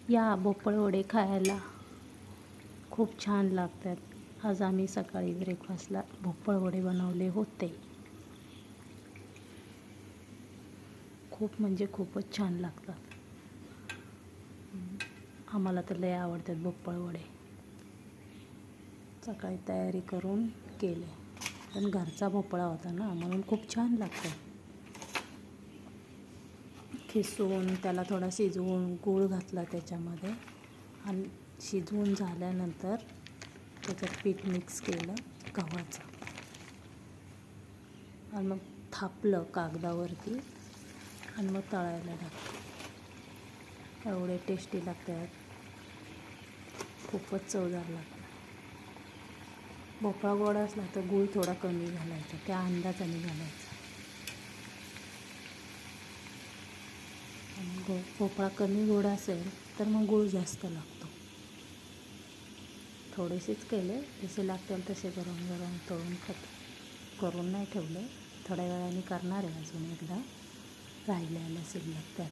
या भोपळ वडे खायला खूप छान लागतात। आज आम्ही सकाळी ब्रेकफास्टला भोपळ वडे बनवले होते। खूप म्हणजे खूपच छान लागतात। आम्हाला तर लय आवडतात भोपळ वडे। सकाळी तयारी करून केले, पण घरचा भोपळा होता ना, म्हणून खूप छान लागतात। खिसून त्याला थोडा शिजवून गूळ घातला त्याच्यामध्ये आणि शिजवून झाल्यानंतर त्याच्यात पीठ मिक्स केलं गव्हाचं आणि मग थापलं कागदावरती आणि मग तळायला टाकलं। एवढे टेस्टी लागतात, खूपच चवदार लागतात। भोपळा गोड असला तर गूळ थोडा कमी घालायचा, त्या अंदाजाने घालायचा। आणि भोपळा कमी गोड असेल तर मग गूळ जास्त लागतो। थोडेसेच केले, जसे लागतील तसे गरम गरम तळून करून नाही ठेवले। थोड्या वेळाने करणार आहे अजून एकदा, राहिलेलं शिल्लक त्यात